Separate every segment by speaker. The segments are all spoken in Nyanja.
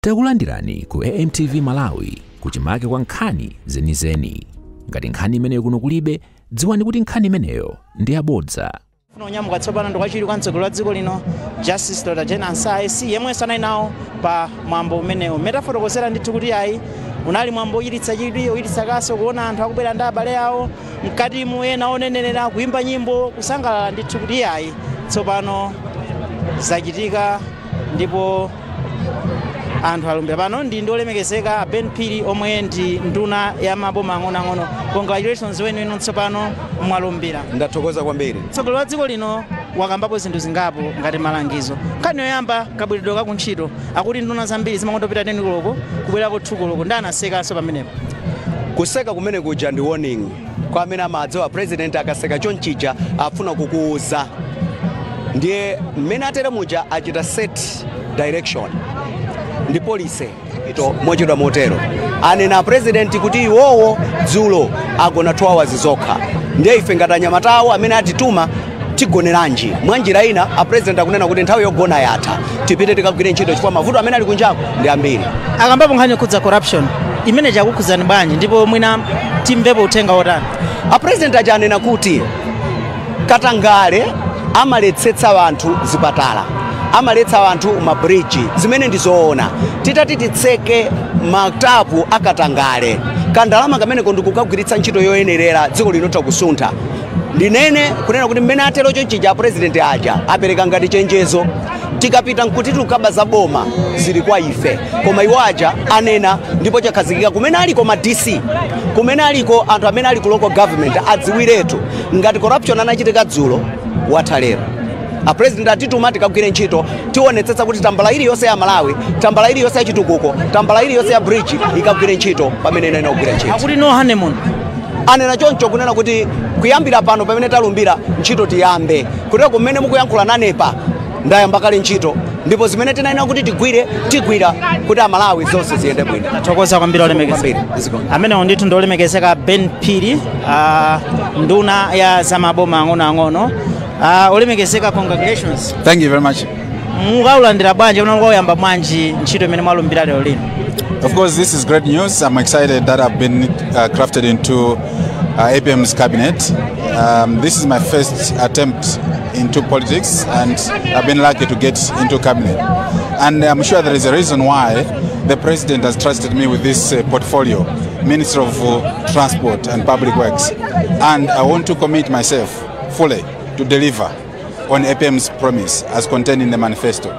Speaker 1: Takulandirani ku AMTV Malawi kuchimake kwa nkhani zenizeni. Ngati nkhani imeneyo kuno kulibe, dziwani kuti nkhani imeneyo ndi yabodza.
Speaker 2: Nyamuka tsopano ndikachiri kwa mtsogoleri wa dziko lino Justice Dr. Jena Nsaesi yemwe sanali nawo pa mwambo umenewo. Metafotokozera ndithu kuti ayi unali mwambo uyiritsa chidwi uyiritsa kaso kuona anthu akubwera ndi abale awo mkati mu ena onenenera kuimba nyimbo kusangalala ndithu kuti ayi tsopano zachitika ndipo anthu alumbira pano ndi olemekezeka Ben Phiri omwe ndi nduna ya maboma ang'onoang'ono. Congratulations wenu tsopano mwalumbira.
Speaker 3: Ndathokoza kwambiri.
Speaker 2: Mtsogoleri wa dziko lino wakambapo zinthu zingapo ngati malangizo. Nkhani yoyamba kabweredwe ka kuntchito akuti nduna zambiri zimangotopita teni koloko kubwera kothukoloko ndi anasekanso pamenepo.
Speaker 3: Kuseka kumene kuja ndi warning kwa amene amadziwa president akaseka chonchija afuna kukuuza. Ndiye mmene atere muja achita set direction. Ndi police ito mochedwa motero anena president kuti iwowo dzulo agona 2 hours zokha. Ndiye ife ngati anyamatawo amene atituma tigoneranji mwanjira ina a president akunena kuti nthawi yogona yatha tipite tikagwire ntchito chifukwa mavuto amene ali kunjako ndi ambiri.
Speaker 2: Akambapo nkhani yokhudza corruption imene chakukhuzani bwanji ndipo mwina timvepo uthenga otani?
Speaker 3: A president ajanena kuti Katangale amaletsetsa anthu zipatala, amaletsa anthu mabridge zimene ndizoona. Titati titseke matapu akatangale kandalama kamene kundikukagwiritsa ntchito yoyenerera dziko linotha kusuntha. Ndinene kunena kuti mmene atero chonchija president aja apereka ngati chenjezo tikapita nkuti tukaba za boma zili kwa ife koma iwo aja anena ndipo chakhazikika kumene aliko ma DC kumene aliko anthu amene ali ku local government adziwiretu ngati corruption anachitika dzulo watha lero. A president atituma tikagwire ntchito tionetsetsa kuti tambala iliyonse ya Malawi, tambala iliyonse ya chitukuko, tambala iliyonse ya bridge ikagwire ntchito pamene ina kugwira ntchito.
Speaker 2: Akuti no honeymoon.
Speaker 3: Anena choncho kunena kuti kuyambira pano pamene talumbira ntchito tiyambe kuti kumene mukuyankhula nanepa ndayamba kale ntchito ndipo zimene tinaina kuti tigwira kuti Malawi zonse ziyende bwino.
Speaker 2: Tathokoza kwambiri olemekezeka. Amene ndithu ndi olemekezeka Ben Phiri nduna ya zamaboma ang'onoang'ono. Olemekezeka, congratulations.
Speaker 4: Thank you very much.
Speaker 2: Mukaulandira bwanji unangoyamba bwanji ntchito imene mwalumbira lero lino?
Speaker 4: Of course, this is great news. I'm excited that I've been crafted into APM's cabinet. This is my first attempt into politics and I've been lucky to get into cabinet. And I'm sure there is a reason why the president has trusted me with this portfolio, Minister of Transport and Public Works. And I want to commit myself fully to deliver on APM's promise as contained in the manifesto.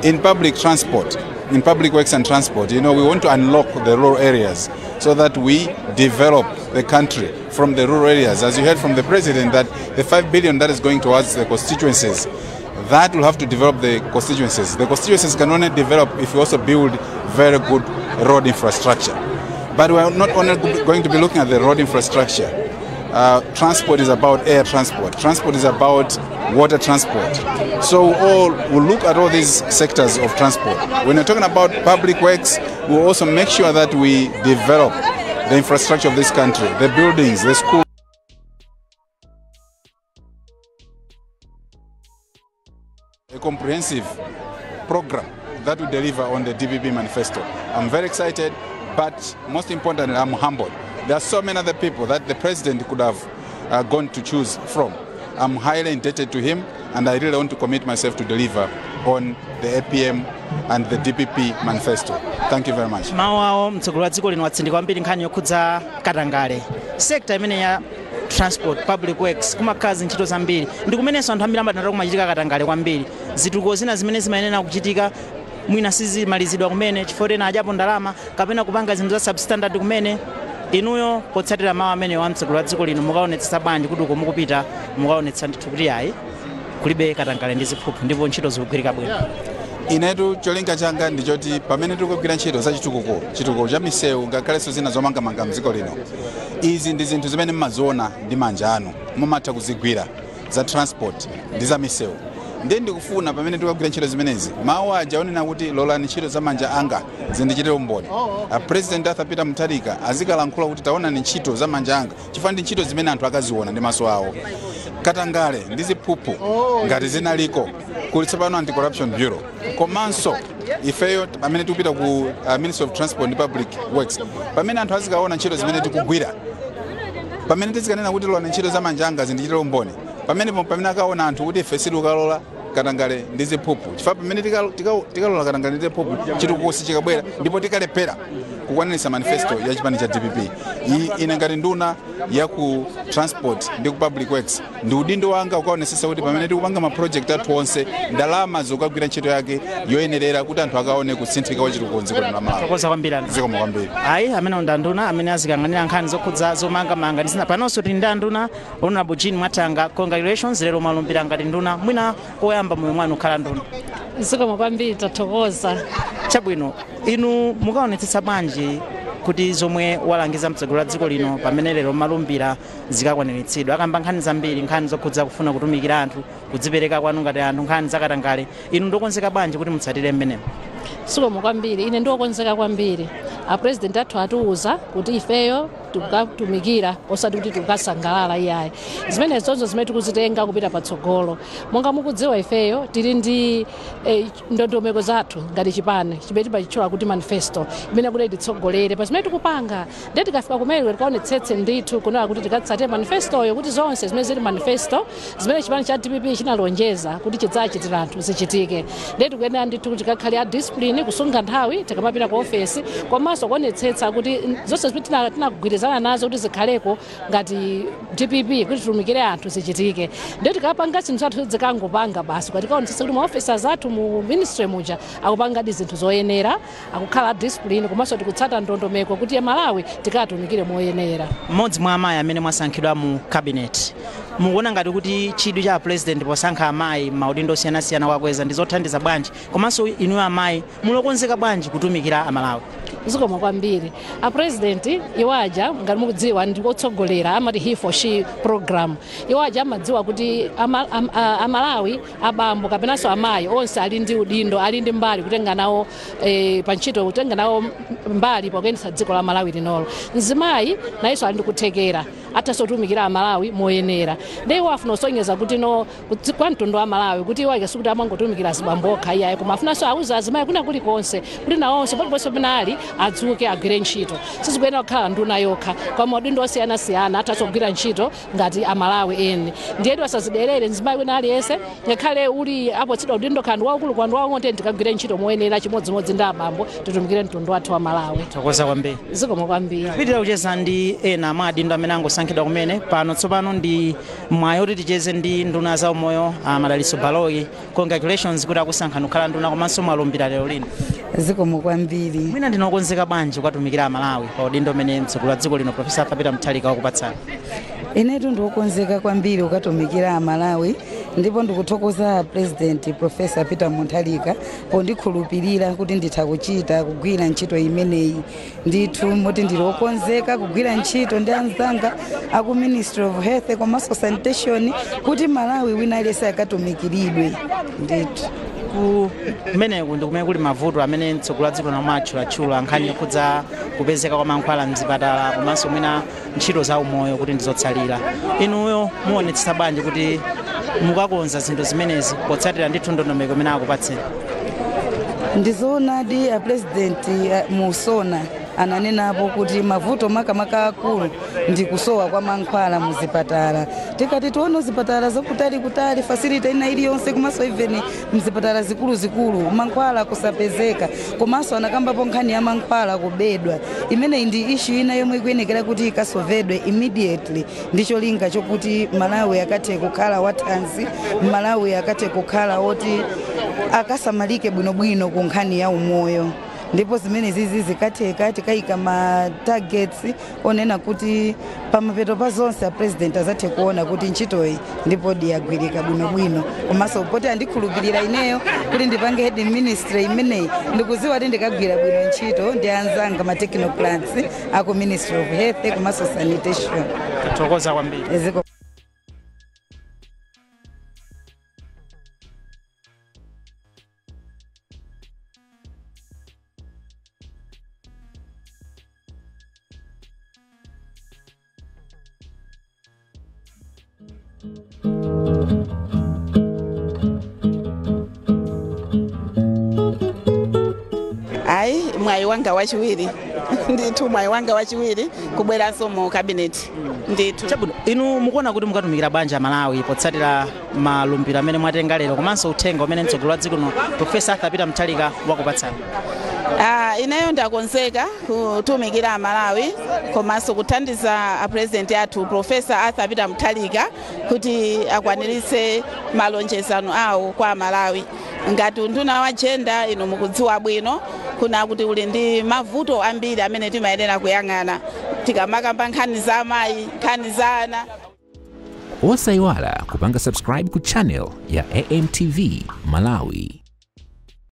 Speaker 4: In public transport, in public works and transport, we want to unlock the rural areas so that we develop the country from the rural areas. As you heard from the president, that the 5 billion that is going towards the constituencies, that will have to develop the constituencies. The constituencies can only develop if we also build very good road infrastructure. But we are not only going to be looking at the road infrastructure. Transport is about air transport. Transport is about water transport. So we'll look at all these sectors of transport. When we're talking about public works, we'll also make sure that we develop the infrastructure of this country, the buildings, the schools. A comprehensive program that will deliver on the DPP manifesto. I'm very excited, but most importantly, I'm humbled. There are so many other people that the president could have gone to choose from. I'm highly indebted to him, and I really want to commit myself to deliver on the APM and the DPP manifesto. Thank you very much.
Speaker 2: Mawu mtsogoleri wa dziko lino watsindika kwambiri nkhani yokhudza Katangale. Sector imene ya transport, public works, kumakazi ntchito zambiri. Ndi kumenenso anthu ambiri ambatana kumachitika Katangale kwambiri. Zitukuko zina zimene zimayenera kuchitika mwina sizimalizidwa kumene chifukwa ena ajapo ndalama kapena kupanga zinthu za substandard kumene. Inuyo potsatira mawu amene wa mtsogoleri wa dziko lino mukaonetsa bwanji kuti uko mukupita mukaonetsa ndithu kuti ayi kulibe Katangale ndi ziphuphu ndipo ntchito zikugwirika bwino.
Speaker 4: Inetu cholinga changa ndichoti pamene tikugwira ntchito za chitukuko cha misewu ngakhalenso zina zomangamanga mdziko lino. Izi ndi zinthu zimene mmaziona ndi manja anu mumatha kuzigwira za transport ndi za misewu. ndiye ndikufuna pamene tikagwira ntchito zimenezi mawu aja onena kuti lolani ntchito za manja anga zindichitire umboni. President Arthur Peter Mutharika azikalankhula kuti taonani ntchito za manja anga chifukwa ndi ntchito zimene anthu akaziona ndi maso awo. Katangale ndi ziphuphu ngati zinaliko kuli tsopano Anti-Corruption Bureau komanso ifeyo pamene tikupita ku Ministry of Transport and Public Works pamene anthu azikaona ntchito zimene tikugwira pamene tizikanena kuti lolani ntchito za manja anga zindichitire umboni pamene akaona anthu kuti ife sitikalola Katangale ndi ziphuphu chifukwa pamene tikalola Katangale ndi ziphuphu chitukuko chikabwera ndipo tikalephera kukwaniritsa manifesto ya chipani cha DPP. Ine ngati nduna ya ku transport ndi ku public works ndi udindo wanga ukaonesesa kuti pamene tikupanga ma project athu onse ndalama zokagwira ntchito yake yoyenerera kuti anthu akaone kusinthika kwa chitukuko m'dziko la Malawi.
Speaker 2: Tokoza kwambiri.
Speaker 4: Zikomo kwambiri.
Speaker 2: Ayi amene ndanduna amene azikang'anira nkhani zokhudza zomanga ndisina panonso tili ndanduna Honorable Jean Mwatanga. Congratulations lero malumbira ngati nduna mwina koyamba moyo mwanu khala nduna.
Speaker 5: Zikomo kwambiri tathokoza.
Speaker 2: Chabwino inu mukaonetsetsa bwanji kuti zomwe walangiza mtsogolo la dziko lino pamene lero malumbira zikakwaniritsidwa akamba nkhani zambiri nkhani zokhudza kufuna kutumikira anthu kudzipereka kwanu ngati anthu nkhani zakatangale inu ndokonzeka bwanji kuti mutsatire mmenemo?
Speaker 5: Zikomo kwambiri ine ndokonzeka kwambiri. President athu atiuza kuti ifeyo tukatumikira osati kuti tukasangalala iyayi. Zimene zonzo zimene tikuzitenga kupita patsogolo. Monga mukudziwa ifeyo tili ndi ndondomeko zathu ngati chipani chimene timachichola kuti manifesto imene kuti titsogolere pa zimene tikupanga. Ndiye tikafika kumene tikaonetsetse ndithu kunena kuti tikatsatire manifestoyo kuti zonse zimene zili manifesto zimene chipani cha DPP chinalonjeza kuti chidzachitira anthu zichitike. Ndiye tikuyenera ndithu kuti tikakhale a discipline kusunga nthawi tikamapita ku ofesi komanso kuonetsetsa kuti zonse zimene tinagwirizana nazo kuti zikhaleko ngati DPP kuti titumikire anthu zichitike. Ndiye tikapanga zinthu zathu zikangopanga basi kuti tikaonetsetsa kuti maofficers athu mu ministry muja akupanga zinthu zoyenera akukhala discipline komanso tikutsata ndondomeko kuti Malawi tikatumikire moyenera.
Speaker 2: Mmodzi mwa amayi amene mwasankhidwa mu cabinet mukuona ngati kuti chidwi cha president posankha amayi maudindo osiyanasiyana kwakweza ndi zothandiza bwanji komanso inu amayi mulokonzeka bwanji kutumikira Amalawi?
Speaker 5: Zikomo kwambiri. President iwaja ngati mukudziwa ndi otsogolera amati he for she program. Iwaja amadziwa kuti Amalawi abambo kapenanso amayi onse ali ndi udindo ali ndi mbali kutenga nawo pa ntchito kutenga nawo mbali pakuyendetsa dziko la Malawi linolo. Mzimayi nayenso ali ndi kuthekera atasotumikira Amalawi moyenera. Ndiye wafuna kusonyeza kuti no kwa mtundu wa Malawi kuti iwaja sikuti amangotumikira azibambo okha iyayi koma afunanso auza azimayi kuna kuli konse kuti nawonse paliponse penali adzuke agwire ntchito. Sizikuyenera kukhala nduna yokha kwa maudindo osiyanasiyana atasogwira ntchito ngati Amalawi eni. Ndiye wasaziderere mzimayi wina aliyense ngakhale uli apotsidwa udindo kandi waukulu kwanu wang'ono tikagwire ntchito moyenera chimodzimodzi ndi abambo titumikire mtundu wathu wa Malawi.
Speaker 2: Tokoza kwambiri.
Speaker 5: Zikomo kwambiri.
Speaker 2: Pitira kucheza ndi ena mwa adindo amene angosankhidwa kumene pano tsopano ndi mwayi kuti ticheze ndi nduna za umoyo Madaliso Baloyi. Congratulations kuti akusankhani kukhala nduna komanso mwalumbira lero lino.
Speaker 6: Zikomo kwambiri.
Speaker 2: Mwina ndinokonzeka bwanji kukatumikira Malawi pa udindo umene mtsogolo wa dziko lino Professor Peter Mutharika wakupatsani?
Speaker 6: Inetu ndikukonzeka kwambiri kukatumikira Malawi ndipo ndikuthokoza President Professor Peter Mutharika pondikhulupirira kuti nditha kuchita kugwira ntchito imeneyi. Ndithu moti ndilokonzeka kugwira ntchito ndi anzanga aku Ministry of Health komanso Sanitation kuti Malawi wina aliyense akatumikiridwe. Ndithu
Speaker 2: kumeneku ndi kumene kuli mavuto amene mtsogolo wa dziko namwatchula nkhani yokhudza kupezeka kwa mankhwala mzipatala komanso mwina ntchito za umoyo kuti ndizotsalira. Inuyo muonetsetsa bwanji kuti mukakonza zinthu zimenezi potsatira ndithu ndondomeko imene akupatseni?
Speaker 6: Ndizoona di President Musona ananenapo kuti mavuto makamaka akulu ndi kusowa kwa mankhwala muzipatala. Tikati tione zipatala zakutali facility ina iliyonse komanso even mzipatala zikulu mankhwala kusapezeka komanso anakambapo nkhani ya mankhwala kubedwa. Imene ndi issue ina yomwe ikuyenekera kuti ikasovedwe immediately. Ndicho linga chokuti Malawi akathe kukhala wathanzi, Malawi akathe kukhala oti akasamalike bwinobwino ku nkhani ya umoyo. Ndipo zimene zizi zikatheka tikayika ma targets onena kuti pamapeto pa zonse a president azathe kuona kuti ntchitoyi ndipo diyagwirika bwinobwino komanso poti andikhulupirira ineyo kuti ndipange head ministry imeneyi ndikuziwa kuti ndikagwira bwino ntchito ndi anzanga ma technocrats aku Ministry of Health komanso Sanitation.
Speaker 2: Tokoza kwambiri.
Speaker 7: Ai mwayi wanga wachiwiri ndithu mwayi wanga wachiwiri kubweranso mu cabinet ndithu.
Speaker 2: Chabwino inu mukuona kuti mukatumikira banja Malawi potsatira malumbiro amene mwatenga lero komanso uthenga umene mtsogoleri wa dziko lino Profesa Arthur Peter Mutharika wakupatsani?
Speaker 7: Ineyo ndakonzeka kutumikira Malawi komanso kuthandiza president athu Profesa Arthur Peter Mutharika kuti akwaniritse malonjezano awo kwa Malawi. Ngati unduna wa gender ino mukudziwa bwino kuna kuti uli ndi mavuto ambiri amene timayenera kuyang'ana tikamakamba nkhani za amayi, nkhani za ana.
Speaker 1: Osayiwala kupanga subscribe ku channel ya AMTV Malawi.